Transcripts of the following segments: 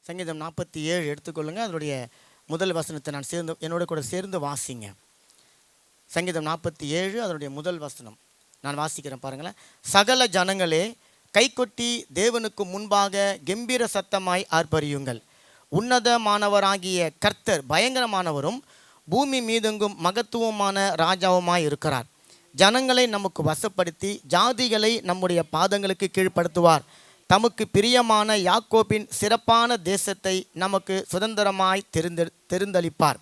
சங்கீதம் 47 எடுத்துக்கொள்ளுங்கள். அதனுடைய முதல் வசனத்தை நான் என்னோட கூட சேர்ந்து வாசிங்க. சங்கீதம் 47 அதனுடைய முதல் வசனம் நான் வாசிக்கிறேன் பாருங்களேன். சகல ஜனங்களே கைகொட்டி தேவனுக்கு முன்பாக கம்பீர சத்தமாய் ஆர்ப்பரியுங்கள். உன்னதமானவராகிய கர்த்தர் பயங்கரமானவரும் பூமி மீதெங்கும் மகத்துவமான ராஜாவுமாய் இருக்கிறார். ஜனங்களை நமக்கு வசப்படுத்தி ஜாதிகளை நம்முடைய பாதங்களுக்கு கீழ்ப்படுத்துவார். தமக்கு பிரியமான யாக்கோபின் சிறப்பான தேசத்தை நமக்கு சுதந்திரமாய் தெரிந்தளிப்பார்.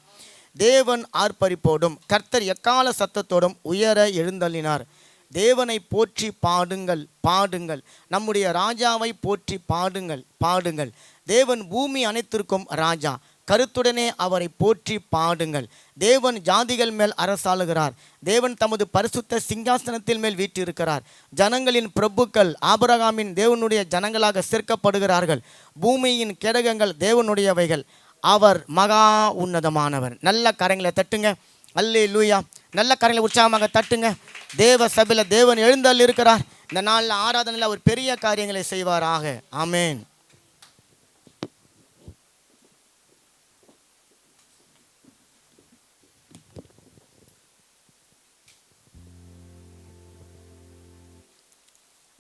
தேவன் ஆர்ப்பரிப்போடும் கர்த்தர் எக்கால சத்தத்தோடும் உயர எழுந்தள்ளினார். தேவனை போற்றி பாடுங்கள் பாடுங்கள், நம்முடைய ராஜாவை போற்றி பாடுங்கள் பாடுங்கள். தேவன் பூமி அனைத்திற்கும் ராஜா, கருத்துடனே அவரை போற்றி பாடுங்கள். தேவன் ஜாதிகள் மேல் அரசாளுகிறார். தேவன் தமது பரிசுத்த சிங்காசனத்தில் மேல் வீற்றிருக்கிறார். ஜனங்களின் பிரபுக்கள் ஆபிரகாமின் தேவனுடைய ஜனங்களாக சேர்க்கப்படுகிறார்கள். பூமியின் கேடகங்கள் தேவனுடையவைகள். அவர் மகா உன்னதமானவர். நல்ல கரங்களை தட்டுங்க. அல்லேலூயா. நல்ல கரங்களை உற்சாகமாக தட்டுங்க. தேவ சபையில் தேவன் எழுந்தருளி இருக்கிறார். இந்த நாளில் ஆராதனையில் அவர் பெரிய காரியங்களை செய்வாராக. ஆமென்.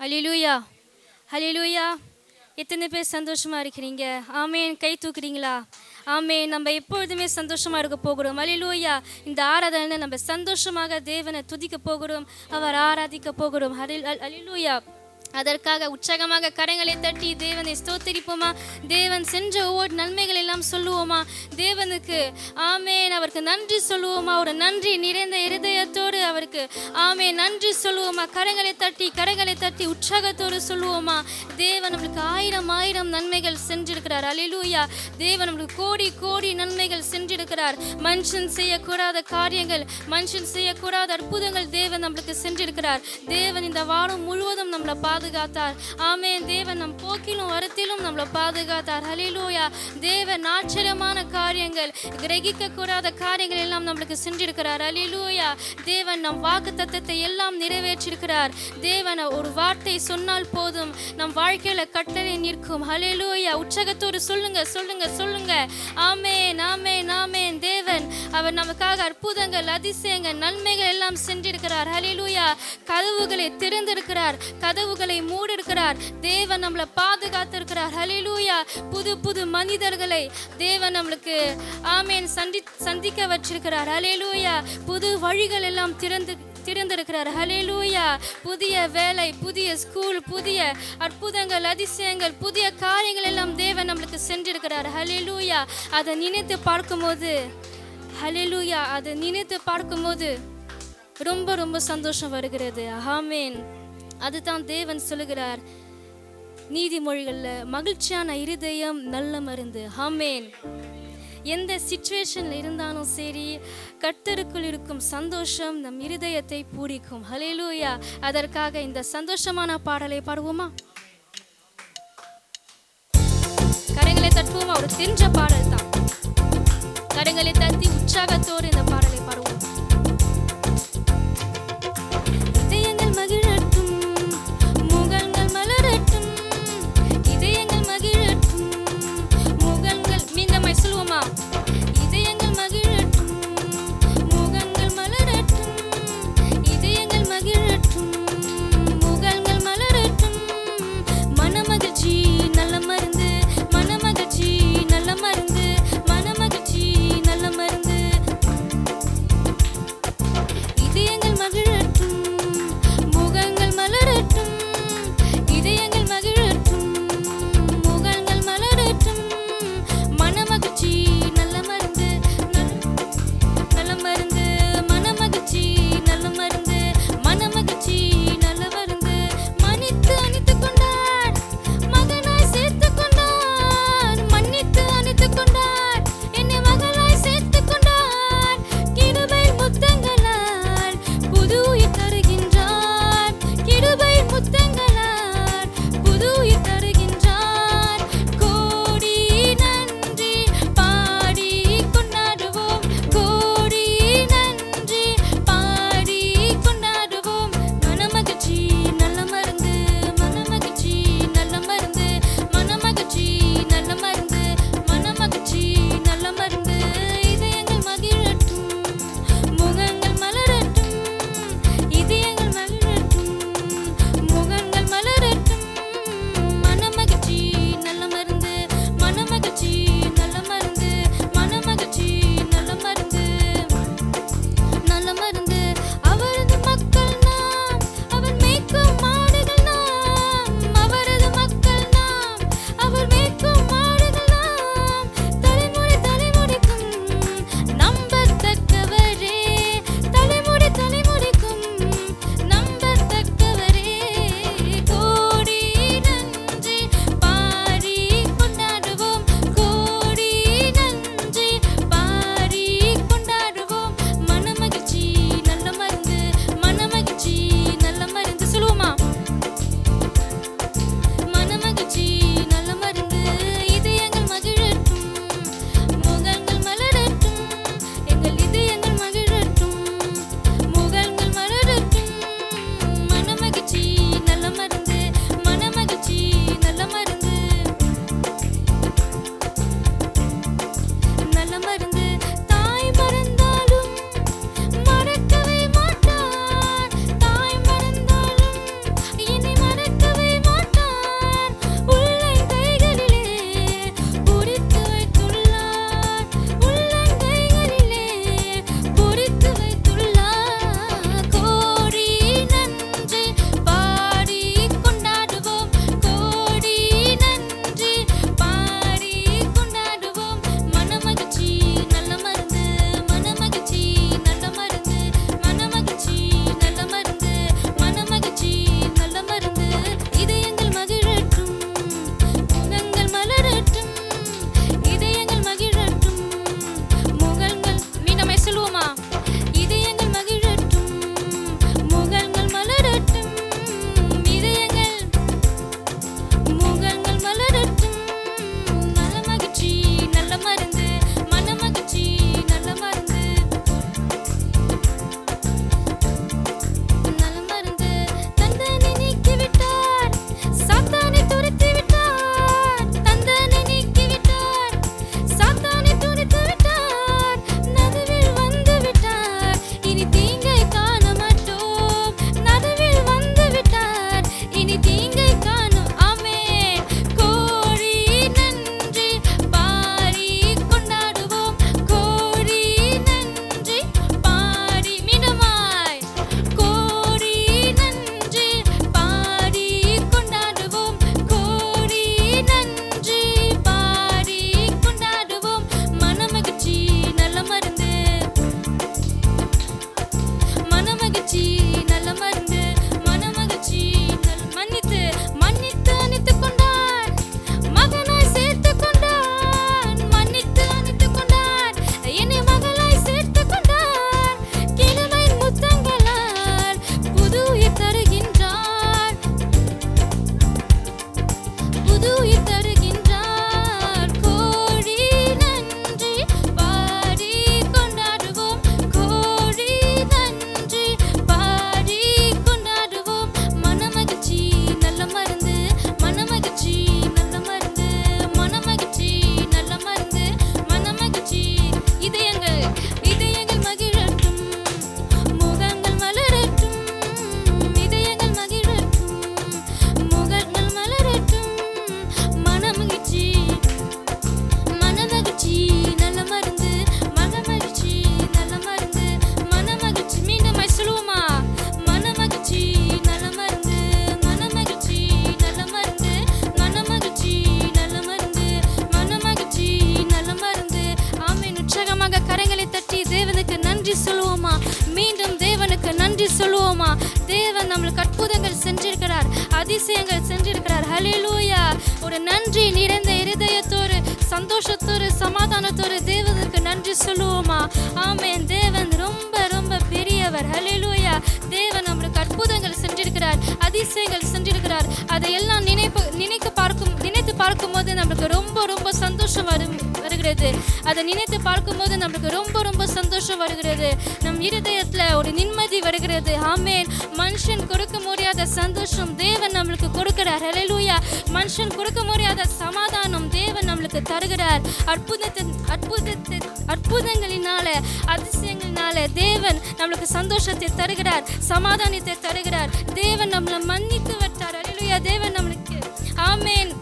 ஹல்லேலூயா ஹல்லேலூயா. எத்தனை பேர் சந்தோஷமாக இருக்கிறீங்க? ஆமேன். கை தூக்குறீங்களா? ஆமேன். நம்ம எப்பொழுதுமே சந்தோஷமாக இருக்க போகிறோம். ஹல்லேலூயா. இந்த ஆராதனையில் நம்ம சந்தோஷமாக தேவனை துதிக்க போகிறோம், அவர் ஆராதிக்க போகிறோம். ஹல்லேலூயா. அதற்காக உற்சாகமாக கரங்களை தட்டி தேவனை ஸ்தோத்திரிப்போமா? தேவன் சென்ற ஒவ்வொரு நன்மைகள் எல்லாம் சொல்லுவோமா? தேவனுக்கு ஆமேன் அவருக்கு நன்றி சொல்லுவோமா? ஒரு நன்றி நிறைந்த இருதயத்தோடு அவருக்கு ஆமேன் நன்றி சொல்லுவோமா? கரங்களை தட்டி உற்சாகத்தோடு சொல்லுவோமா? தேவன் நம்மளுக்கு ஆயிரம் ஆயிரம் நன்மைகள் செஞ்சிருக்கிறார். அல்லேலூயா. தேவன் நம்மளுக்கு கோடி கோடி நன்மைகள் செஞ்சிருக்கிறார். மனுஷன் செய்யக்கூடாத காரியங்கள், மனுஷன் செய்யக்கூடாத அற்புதங்கள் தேவன் நம்மளுக்கு செஞ்சிருக்கிறார். தேவன் இந்த வாரம் முழுவதும் நம்மளை பாதுகாத்தார். ஆமென். தேவன் நம் போக்கிலும் வரத்திலும் நம்மளை பாதுகாத்தார். ஹல்லேலூயா. தேவன் ஆச்சரியமான காரியங்கள், கிரகிக்க கூடாத காரியங்கள் எல்லாம் நம்மளுக்கு செஞ்சிருக்கிறார். ஹல்லேலூயா. தேவன் நம் வாக்கு தத்தத்தை எல்லாம் நிறைவேற்றிருக்கிறார். தேவன் ஒரு வார்த்தை சொன்னால் போதும் நம் வாழ்க்கையில கட்டளை நிற்கும். ஹல்லேலூயா. உற்சாகத்தோடு சொல்லுங்க சொல்லுங்க சொல்லுங்க. ஆமென் ஆமென் ஆமென். தேவன் அவர் நமக்காக அற்புதங்கள், அதிசயங்கள், நன்மைகள் எல்லாம் செஞ்சிருக்கிறார். ஹல்லேலூயா. கதவுகளை திறந்திருக்கிறார், கதவுகளை மூடி இருக்கிறார். தேவன் நம்மளை பாதுகாத்திருக்கிறார். ஹல்லேலூயா. புது புது மனிதர்களை தேவன் நம்மளுக்கு ஆமென் சந்திக்க வச்சிருக்கிறார். ஹல்லேலூயா. புது வழிகள் எல்லாம் திறந்திருக்கிறார். ஹல்லேலூயா. புதிய வேலை, புதிய ஸ்கூல், புதிய அற்புதங்கள், அதிசயங்கள், புதிய காரியங்கள் எல்லாம் தேவன் நம்மளுக்கு செஞ்சிருக்கிறார். ஹல்லேலூயா. அதை நினைத்து பார்க்கும்போது ஹல்லேலூயா அதை நினைத்து பார்க்கும்போது ரொம்ப ரொம்ப சந்தோஷம் வருகிறது. ஆமென். அதுதான் தேவன் சொல்லுகிறார் நீதிமொழிகளில், மகிழ்ச்சியான இருதயம் நல்ல மருந்து. ஆமென். எந்த சிச்சுவேஷனில் இருந்தாலும் சரி, கர்த்தருக்குள் இருக்கும் சந்தோஷம் நம் இருதயத்தை பூரிக்கும். ஹல்லேலூயா. அதற்காக இந்த சந்தோஷமான பாடலை பாடுவோமா? கரங்களை தட்டுவோமா? ஒரு தெரிஞ்ச பாடல் தான். கரங்களை தட்டி உற்சாகத்தோடு இந்த பாடலை பாடுவோம். அதிசயங்கள் செஞ்சிருக்கிறார். ஹல்லேலூயா. ஒரு நன்றி நிறைந்த இருதயத்தோடு சந்தோஷத்தோடு சமாதானத்தோடு தேவனுக்கு நன்றி சொல்லுவோமா? ஆமென். தேவன் ரொம்ப ரொம்ப பெரியவர். ஹல்லேலூயா. தேவன் நம்மளுக்கு அற்புதங்கள் செஞ்சிருக்கிறார், அதிசயங்கள் செஞ்சிருக்கிறார். அதையெல்லாம் நினைத்து பார்க்கும்போது நம்மளுக்கு ரொம்ப ரொம்ப சந்தோஷம் வருகிறது. அதை நினைத்து பார்க்கும்போது நம்மளுக்கு ரொம்ப ரொம்ப சந்தோஷம் வருகிறது. நம் இருதயத்துல ஒரு நிம்மதி வருகிறது. ஆமென். மனுஷன் கொடுக்க முடியாத சந்தோஷம் தேவன் நம்மளுக்கு கொடுக்கிறார். ஹல்லேலூயா. மனுஷன் கொடுக்க முடியாத சமாதானம் தேவன் நம்மளுக்கு தருகிறார். அற்புதங்களினால அதிசயங்களினால தேவன் நம்மளுக்கு சந்தோஷத்தை தருகிறார், சமாதானத்தை தருகிறார். தேவன் நம்மளை மன்னித்து விட்டார். ஹல்லேலூயா. தேவன் நம்மளுக்கு ஆமென்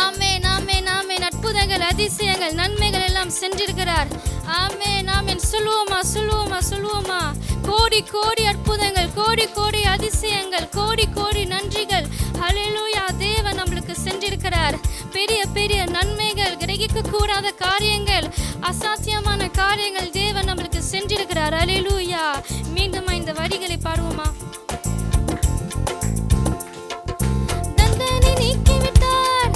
ஆமென் ஆமென் ஆமென் அற்புதங்கள் அதிசயங்கள் நன்மைகள் எல்லாம் சென்றிருக்கிறார். ஆமென் ஆமென். சொல்லுவோமா சொல்லுவோமா சொல்லுவோமா? கோடி கோடி அற்புதங்கள், கோடி கோடி அதிசயங்கள், கோடி கோடி நன்றிகள். ஹல்லேலூயா. தேவன் நம்மளுக்கு சென்றிருக்கிறார். பெரிய பெரிய நன்மைகள், கிரகிக்க கூடாத காரியங்கள், அசாத்தியமான காரியங்கள் தேவன் நம்மளுக்கு சென்றிருக்கிறார். ஹல்லேலூயா. மீண்டும் இந்த வரிகளை பாடுவோமா? தந்தனை நீக்கிவிட்டார்,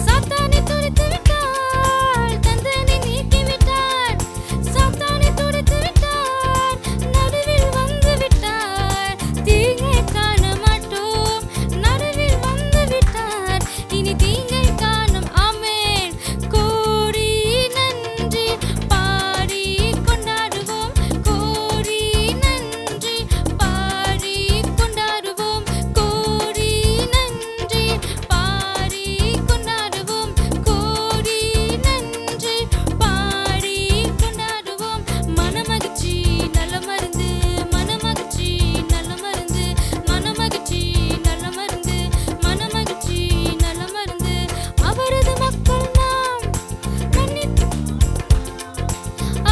சாத்தானை துடைத்து விட்டார். தந்தனை நீக்கிவிட்டார், சாத்தானை துடைத்து விட்டார். நடுவில் வந்து விட்டார், தீங்கை காண மாட்டோம். நடுவில் வந்து விட்டார், இனி தீங்கை காணும். ஆமென். கோடி நன்றி பாடி கொண்டாடுவோம். கோடி நன்றி பாடி கொண்டாடுவோம். கோடி நன்றி பாடி கொண்டாடுவோம். கோடி நன்றி பாடி கொண்டாடுவோம். மனமகிழ்ச்சி நல்ல மருந்து, மனமகிழ்ச்சி நல்ல மருந்து, மனமகிழ்ச்சி நல்ல மருந்து, மனமகிழ்ச்சி நல்ல மருந்து. அவரது மக்கள் நாம்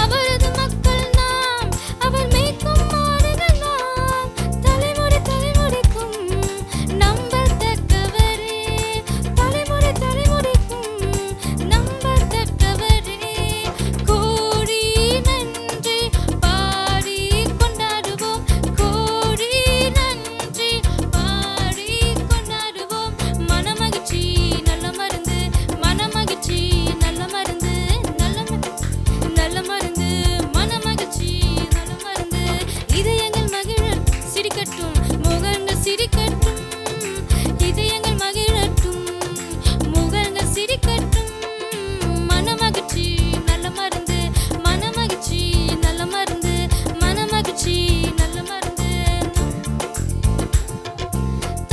அவரது மக்கள் நாம், அவர் மேய்க்கும் மாடுகள் நாம். தலைமுறை தலைமுறைக்கும் நம்பத்தக்கவரே, தலைமுறை தலைமுறைக்கும் நம்பத்தக்கவரே. கோடி நன்றி பாடி கொண்டாடுவோம். கோடி நன்றி பாடி கொண்டாடுவோம். மனமகிழ்ச்சி நல்ல மருந்து, மனமகிழ்ச்சி நல்ல மருந்து, நல்ல மருந்து, மனமகிழ்ச்சி நல்ல மருந்து. இதயங்கள் மகிழ சிரிக்கட்டும், முகங்கள் சிரிக்கட்டும். இதயங்கள் மகிழட்டும், முகங்கள் சிரிக்கட்டும். மனமகிழ்ச்சி நல்ல மருந்து, மனமகிழ்ச்சி நல்ல மருந்து, மனமகிழ்ச்சி நல்ல மருந்து.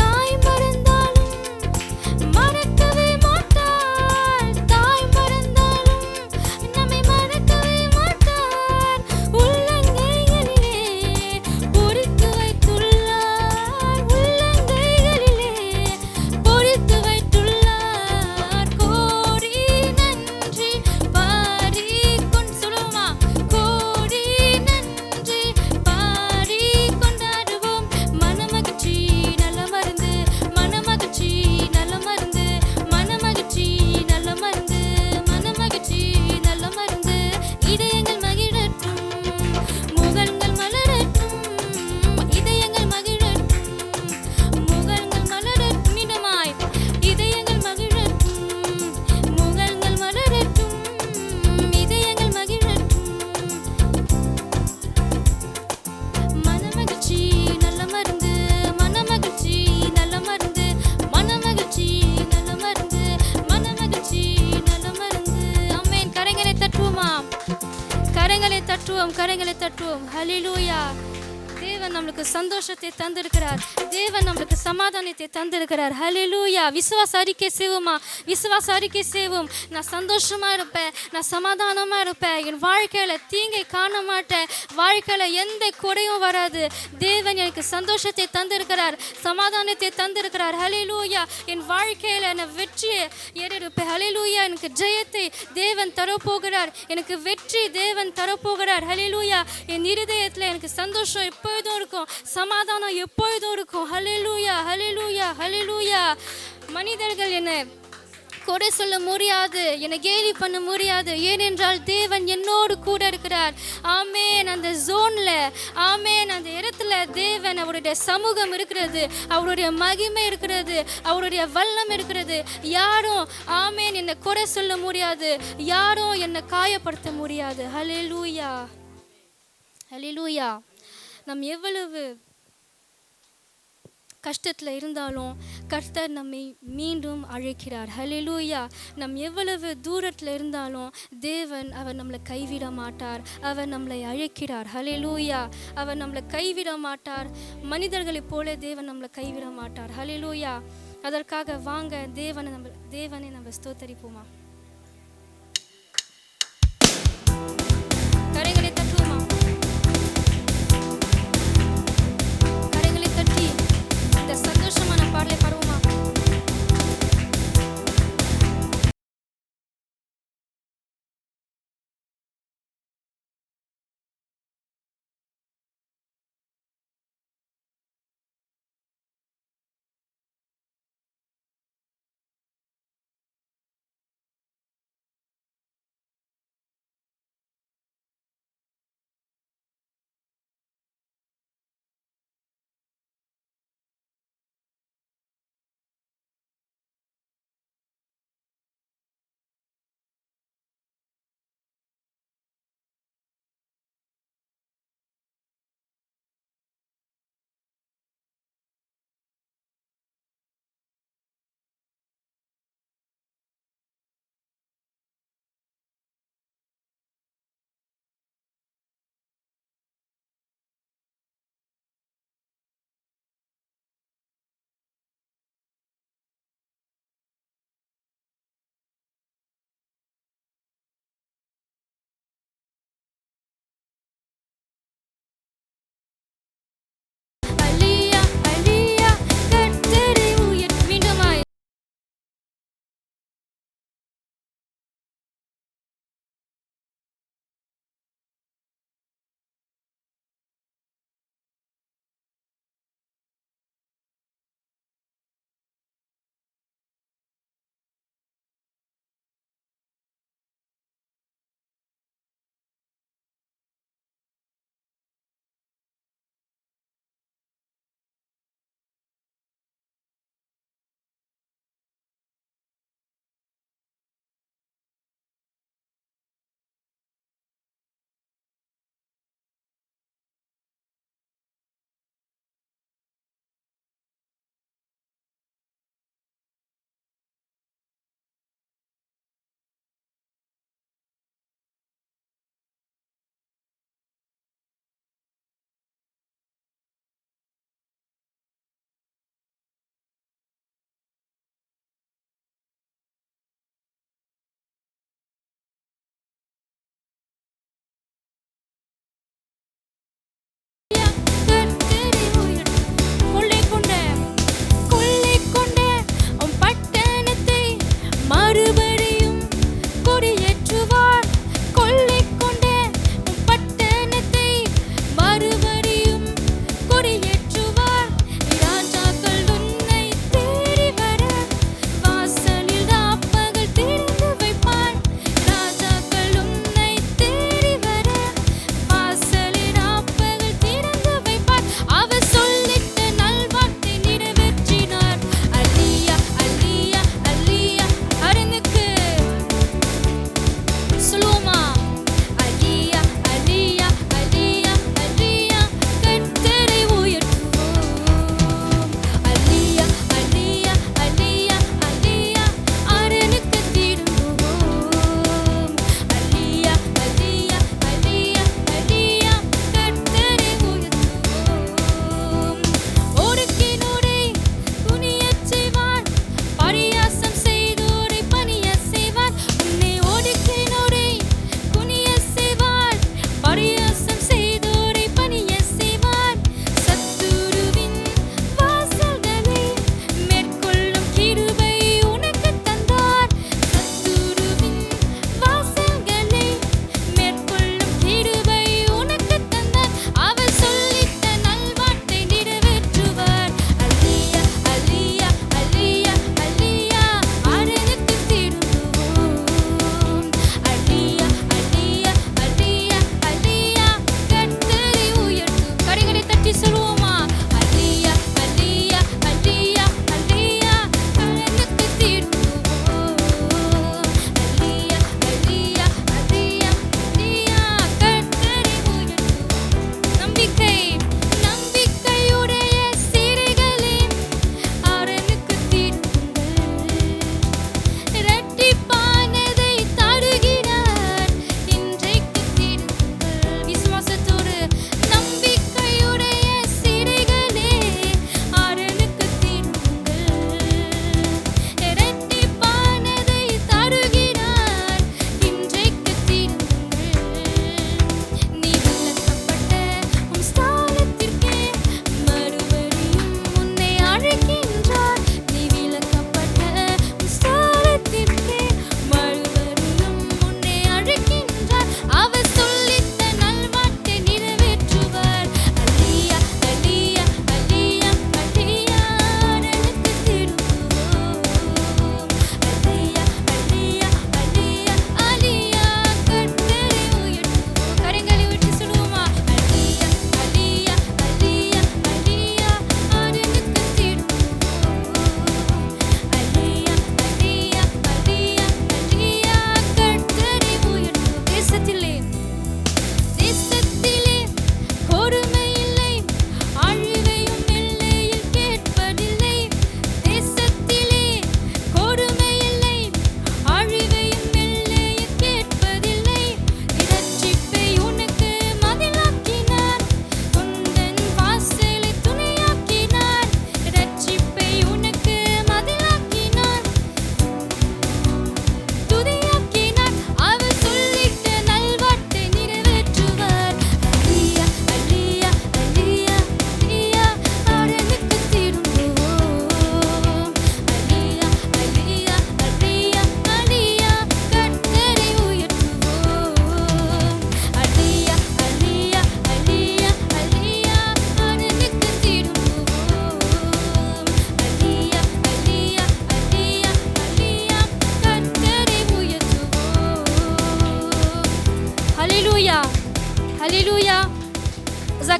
தாய் மறந்தாலும் மறக்கவே மாட்டார். தாய் மறந்தாலும் நம்மை மறக்கவே மாட்டார். உள்ளங்கைகளிலே பொறித்து வைத்துள்ளார். உள்ளங்கைகளிலே பொறித்து வைத்துள்ளார். கோடி நன்றி பாடி சொல்லுவோமா? கோடி நன்றி பாடி கொண்டாடுவோம். மனமகிழ்ச்சி நல்ல மருந்து, மனமகிழ்ச்சி நல்ல மருந்து, மனமகிழ்ச்சி நல்ல மருந்து, மனமகிழ்ச்சி நல்ல மருந்து. இதயங்கள் மகிழட்டும், முகங்கள் மலரட்டும். இதயங்கள் மகிழட்டும், முகங்கள் மலரட்டும். மீண்டுமாய் இதயங்கள் மகிழட்டும், முகங்கள் மலரட்டும். இதயங்கள் மகிழட்டும். மனமகிழ்ச்சி நல்ல மருந்து, மனமகிழ்ச்சி நல்ல மருந்து, மனமகிழ்ச்சி நல்ல மருந்து, மனமகிழ்ச்சி நல்ல மருந்து. ஆமென். கரங்களை தட்டுவோமா? கரங்களை தட்டுவோம், கரங்களை தட்டுவோம். ஹல்லேலூயா. தேவன் நம்மளுக்கு சந்தோஷத்தை தந்திருக்கிறார். தேவன் நம்மளுக்கு சமாதானத்தை தந்திருக்கிறார். ஹல்லேலூயா. விசுவாச அறிக்கை செய்வோமா? விசுவாச அறிக்கை செய்வோம். நான் சந்தோஷமா இருப்பேன், நான் சமாதானமா இருப்பேன். என் வாழ்க்கையில தீங்கை காண மாட்டேன். வாழ்க்கையில எந்த குறையும் வராது. தேவன் எனக்கு சந்தோஷத்தை தந்திருக்கிறார், சமாதானத்தை தந்திருக்கிறார். ஹல்லேலூயா. என் வாழ்க்கையில நான் வெற்றியை ஏறிருப்பேன். ஹல்லேலூயா. எனக்கு ஜெயத்தை தேவன் தரப்போகிறார். எனக்கு வெற்றி தேவன் தரப்போகிறார். ஹல்லேலூயா. என் இருதயத்துல எனக்கு சந்தோஷம் எப்பொழுதும் இருக்கும், சமாதானம் எப்பொழுதும் இருக்கும். ஹல்லேலூயா. ஹல்லேலூயா. ஹல்லேலூயா. மனிதர்கள் என்னை குறை சொல்ல முடியாது, என்னை கேலி பண்ண முடியாது. ஏனென்றால் தேவன் என்னோடு கூட இருக்கிறார். ஆமென். அந்த ஜோன்ல, ஆமென், அந்த இடத்துல தேவன் அவருடைய சமூகம் இருக்கிறது, அவருடைய மகிமை இருக்கிறது, அவருடைய வல்லம் இருக்கிறது. யாரும் ஆமென் என்னை குறை சொல்ல முடியாது, யாரும் என்னை காயப்படுத்த முடியாது. ஹல்லேலூயா, ஹல்லேலூயா. நாம் எவ்வளவு கஷ்டத்தில் இருந்தாலும் கர்த்தர் நம்மை மீண்டும் அழைக்கிறார். ஹல்லேலூயா. நம் எவ்வளவு தூரத்தில் இருந்தாலும் தேவன் அவர் நம்மளை கைவிட மாட்டார். அவர் நம்மளை அழைக்கிறார். ஹல்லேலூயா. அவர் நம்மளை கைவிட மாட்டார். மனிதர்களைப் போல தேவன் நம்மளை கைவிட மாட்டார். ஹல்லேலூயா. அதற்காக வாங்க தேவனை நம்ம ஸ்தோத்தரிப்போமா. கரங்களை தட்டுவோமா. கரங்களை தட்டி இந்த சந்தோஷமான பாடலை பாடுவோமா.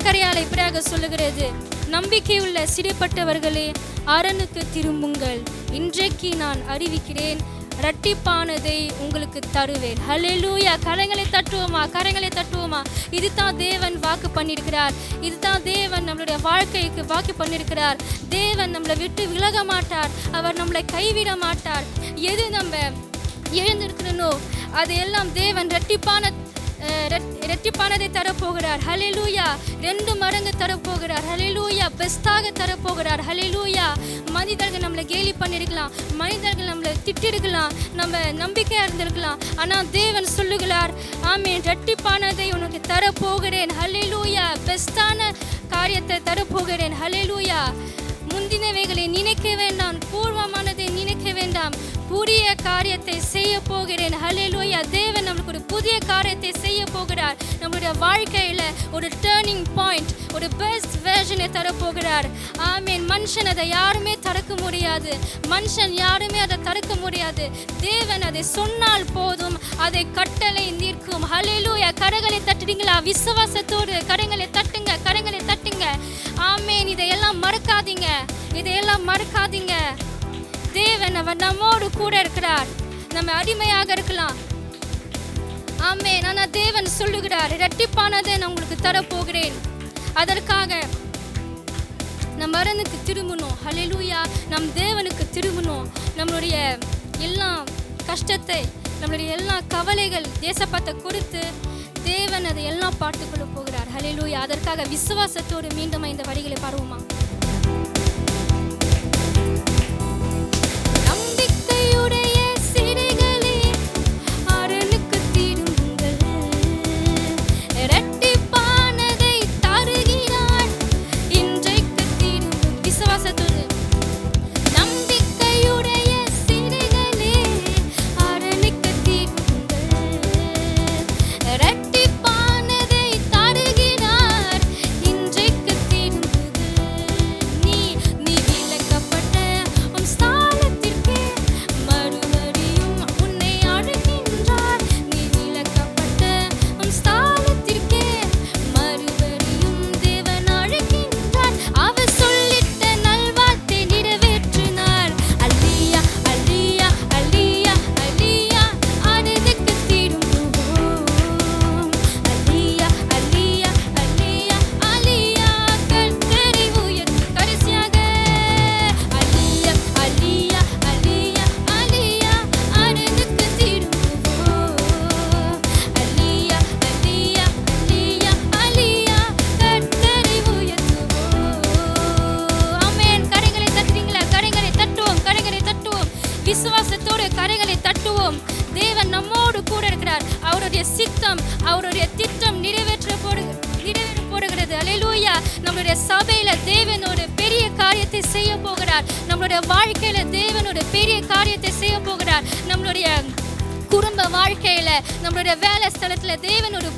சக்கரையால் இப்படியாக சொல்லுகிறது, நம்பிக்கையுள்ள சிறைப்பட்டவர்களே அரணுக்கு திரும்புங்கள், இன்றைக்கு நான் அறிவிக்கிறேன், இரட்டிப்பானதை உங்களுக்கு தருவேன். ஹல்லேலூயா. கரங்களை தட்டுவோமா, கரங்களை தட்டுவோமா. இதுதான் தேவன் வாக்கு பண்ணியிருக்கிறார். இதுதான் தேவன் நம்மளுடைய வாழ்க்கைக்கு வாக்கு பண்ணியிருக்கிறார். தேவன் நம்மளை விட்டு விலக மாட்டார். அவர் நம்மளை கைவிட மாட்டார். எது நம்ம எழுந்திருக்கிறனோ அதையெல்லாம் தேவன் இரட்டிப்பானதை தரப்போகிறார். ஹல்லேலூயா. 2 மடங்கு தரப்போகிறார். ஹல்லேலூயா. பெஸ்டாக தரப்போகிறார். ஹல்லேலூயா. மனிதர்கள் நம்மளை கேலி பண்ணிருக்கலாம், மனிதர்கள் நம்மளை திட்டிருக்கலாம், நம்ம நம்பிக்கையா இருந்திருக்கலாம். ஆனால் தேவன் சொல்லுகிறார், ஆமென், இரட்டிப்பானதை உனக்கு தரப்போகிறேன். ஹல்லேலூயா. பெஸ்டான காரியத்தை தரப்போகிறேன். ஹல்லேலூயா. முந்தினவைகளை நினைக்க வேண்டாம், பூர்வமானதை நினைக்க வேண்டாம், புதிய காரியத்தை செய்ய போகிறேன். ஹல்லேலூயா. தேவன் நம்மளுக்கு ஒரு புதிய காரியத்தை செய்ய போகிறார். நம்மளுடைய வாழ்க்கையில ஒரு டர்னிங் பாயிண்ட், ஒரு பெஸ்ட் வெர்ஷனை தரப்போகிறார். ஆமென். மனுஷன் அதை யாருமே தடுக்க முடியாது. மனுஷன் யாருமே அதை தடுக்க முடியாது. தேவன் அதை சொன்னால் போதும், அதை கட்டளை நிற்கும். ஹல்லேலூயா. கரங்களை தட்டுறீங்களா? விசுவாசத்தோடு கரங்களை தட்டுங்க, கரங்களை தட்டுங்க. ஆமென். இதையெல்லாம் மறக்காதீங்க, இதையெல்லாம் மறக்காதீங்க. தேவன் அவர் நம்மோடு கூட இருக்கிறார். நம்ம அடிமையாக இருக்கலாம், ஆமென், ஆனால் தேவன் சொல்லுகிறார், இரட்டிப்பானதை நான் உங்களுக்கு தரப்போகிறேன். அதற்காக நம் அரணுக்கு திரும்பணும். ஹல்லேலூயா. நம் தேவனுக்கு திரும்பணும். நம்மளுடைய எல்லா கஷ்டத்தை, நம்மளுடைய எல்லா கவலைகள் தேசப்பத்தை கொடுத்து தேவன் அதை எல்லாம் பார்த்துக்கொள்ள போகிறார். ஹல்லேலூயா. அதற்காக விசுவாசத்தோடு மீண்டும் இந்த வரிகளை பாடுவோமா. நம்பிக்கையுடைய சிறைகளே அரணுக்கு திரும்புங்கள், இரட்டிப்பானதை தருகிறார், இன்றைக்கு திரும்பும். விசுவாசத்தோடு நம்பிக்கையுடைய சிறைகளே அரணுக்கு திரும்புங்கள், இரட்டிப்பானதை தருகிறார், இன்றைக்கு திரும்புங்கள். நீ விலக்கப்பட்ட உம் ஸ்தானத்திற்கே மறுபடியும் உன்னை அழைக்கின்றார். நீ விலக்கப்பட்ட உம் ஸ்தானத்திற்கே மறுபடியும் தேவன் அழைக்கின்றார். அவர் சொல்லிட்ட நல்வார்த்தை நிறைவேற்றினார். அல்லேலூயா, அல்லேலூயா, அல்லேலூயா, அல்லேலூயா. அரணுக்கு திரும்புவோம். அல்லேலூயா, அல்லேலூயா, அல்லேலூயா, அல்லேலூயா. கர்த்தரை உயர்த்து கடைசியாக. அல்லேலூயா, அல்லேலூயா, அல்லேலூயா, அல்லேலூயா. அரணுக்கு திரும்புவோம். அல்லேலூயா, அல்லேலூயா, அல்லேலூயா, அல்லேலூயா. கர்த்தரை உயர்த்துவோம். ஆமென். கரங்களை தட்டுறீங்களா? கரங்களை தட்டுவோம், கரங்களை தட்டுவோம். விசுவாசத்தோடு கரங்களை தட்டுவோம். தேவன் நம்மோடு கூட இருக்கிறார். அவருடைய சித்தம், அவருடைய திட்டம் நிறைவேற்ற போடுகிறது. அல்லேலூயா. நம்மளுடைய சபையில தேவனோட பெரிய காரியத்தை செய்ய போகிறார். நம்மளுடைய வாழ்க்கையில தேவனோட பெரிய காரியத்தை செய்ய போகிறார். நம்மளுடைய குடும்ப வாழ்க்கையில, நம்மளுடைய வேலை ஸ்தலத்துல தேவன் ஒரு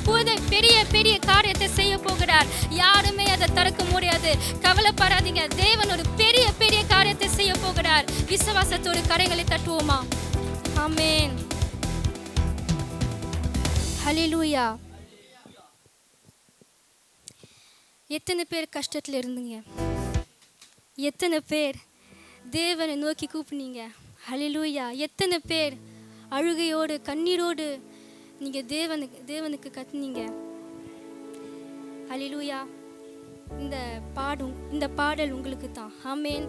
பெரிய பெரிய காரியத்தை செய்ய போகிறார். யாருமே அதை தடுக்க முடியாது. கவலைப்படாதீங்க. தேவன் ஒரு பெரிய பெரிய காரியத்தை செய்ய போகிறார். விசுவாசத்தோடு கரங்களை தட்டுவோமா. ஆமென். ஹல்லேலூயா. எத்தனை பேர் கஷ்டத்தில் இருந்தீங்க? எத்தனை பேர் தேவனை நோக்கி கூப்பினீங்க? ஹல்லேலூயா. எத்தனை பேர் அழுகையோடு கண்ணீரோடு நீங்கள் தேவனுக்கு கத்துனீங்க? ஹல்லேலூயா. இந்த பாடல் உங்களுக்கு தான். ஆமென்.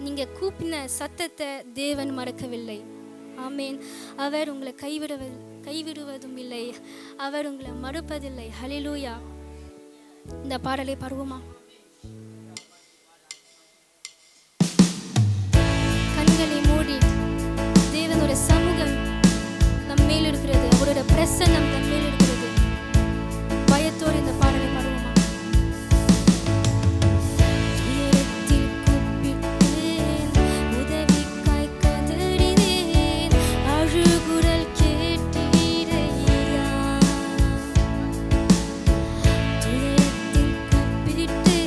நீங்கள் கூப்பின சத்தத்தை தேவன் மறக்கவில்லை. ஆமென். அவர் உங்களை கைவிடுவதும் இல்லை, அவர் உங்களை மறுப்பதில்லை. ஹல்லேலூயா. இந்த பாடலை பாடுவோமா. கண்களை மூடி தேவனோட சமூகம் நம் மேல் இருக்கிறது, அவரோட பிரசன்னம் நம் மேல் இருக்கிறது. பயத்தோடு இந்த பாடலை பாடுவோமா. விட்டு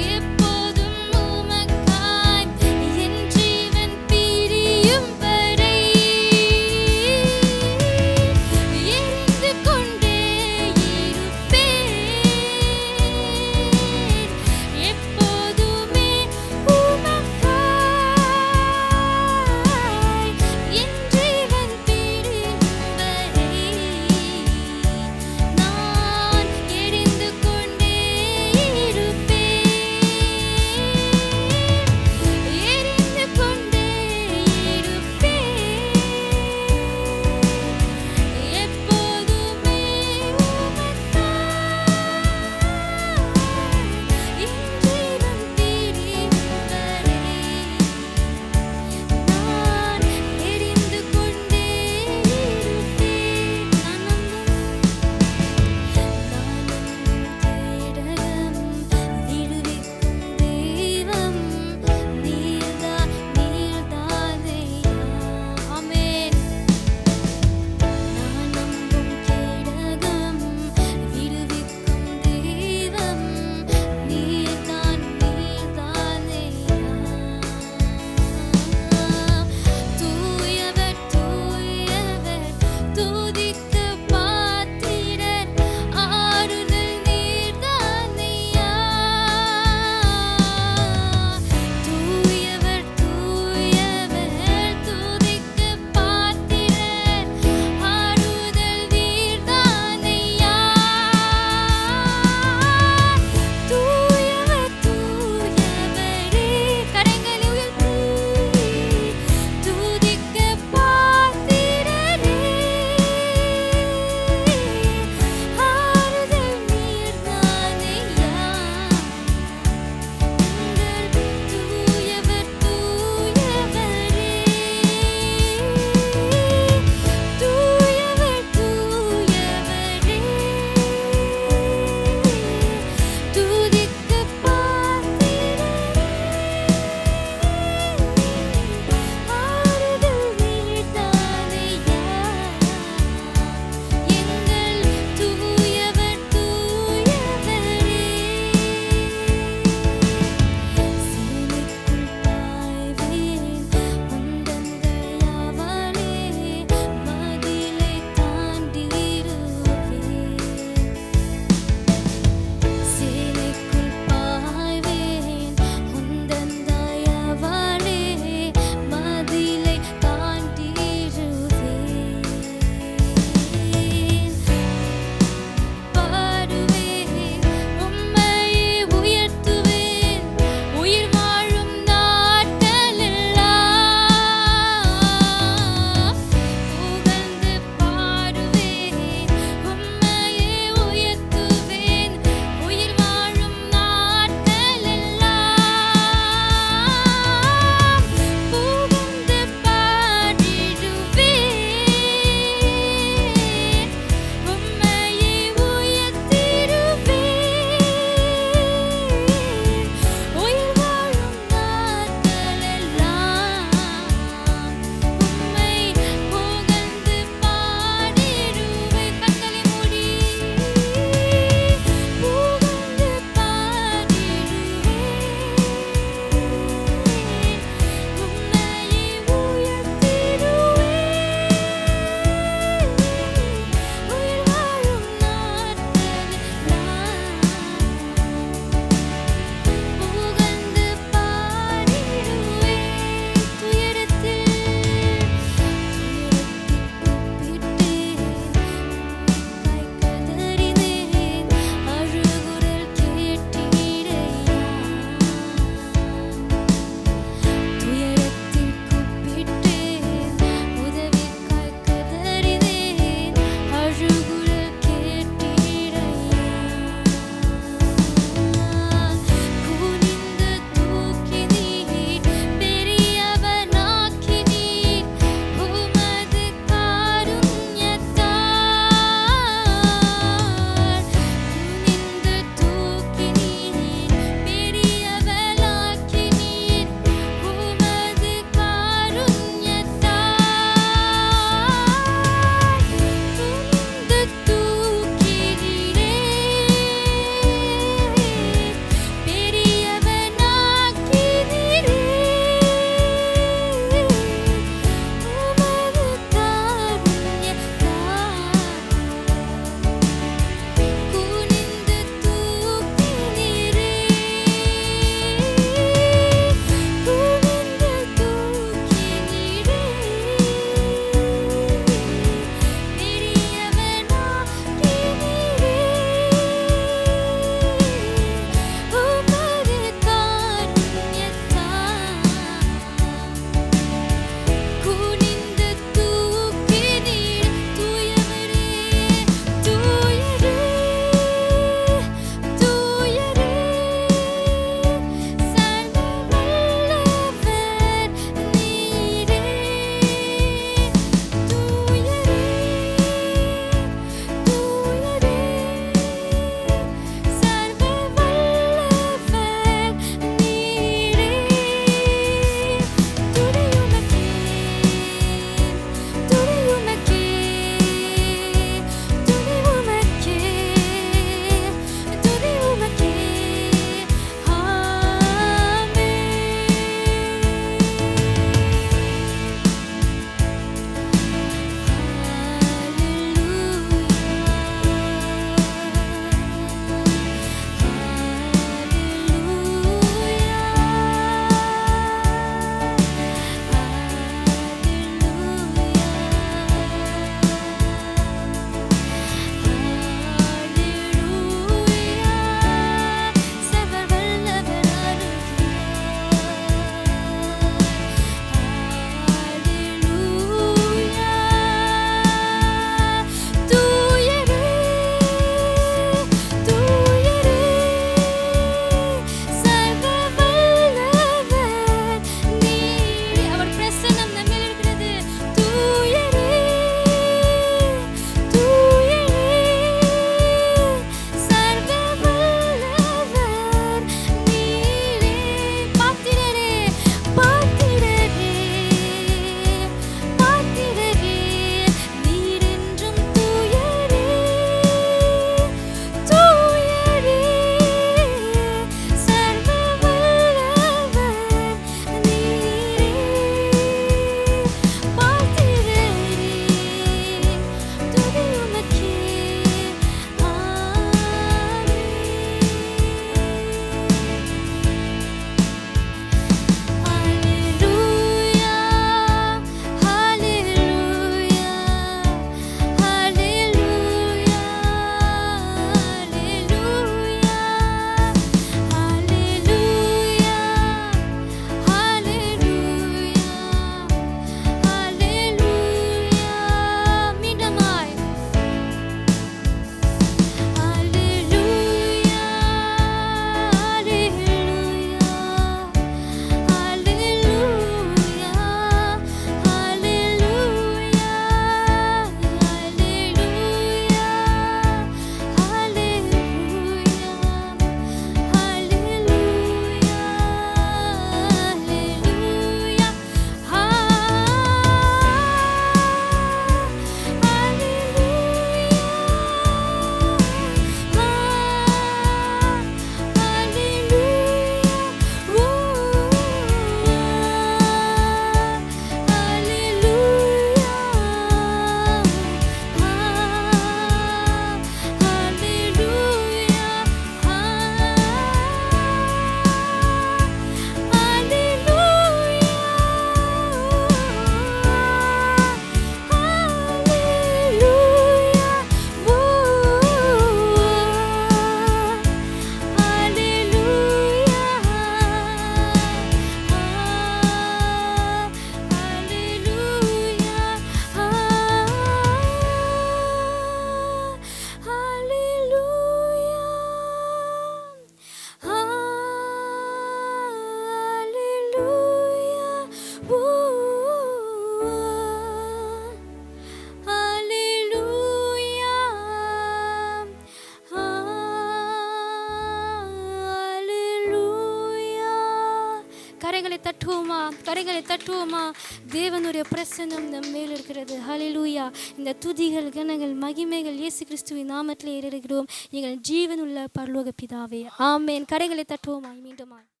துதிப்போமா, கரைகளை தட்டுவோமா. தேவனுடைய பிரசன்னம் நம் மேல் இருக்கிறது. ஹல்லேலூயா. இந்த துதிகள், கனங்கள், மகிமைகள் இயேசு கிறிஸ்துவின் நாமத்திலே ஏறெடுக்கிறோம் எங்கள் ஜீவனுள்ள பரலோக பிதாவே. ஆமென். கரைகளை தட்டுவோமா மீண்டுமா.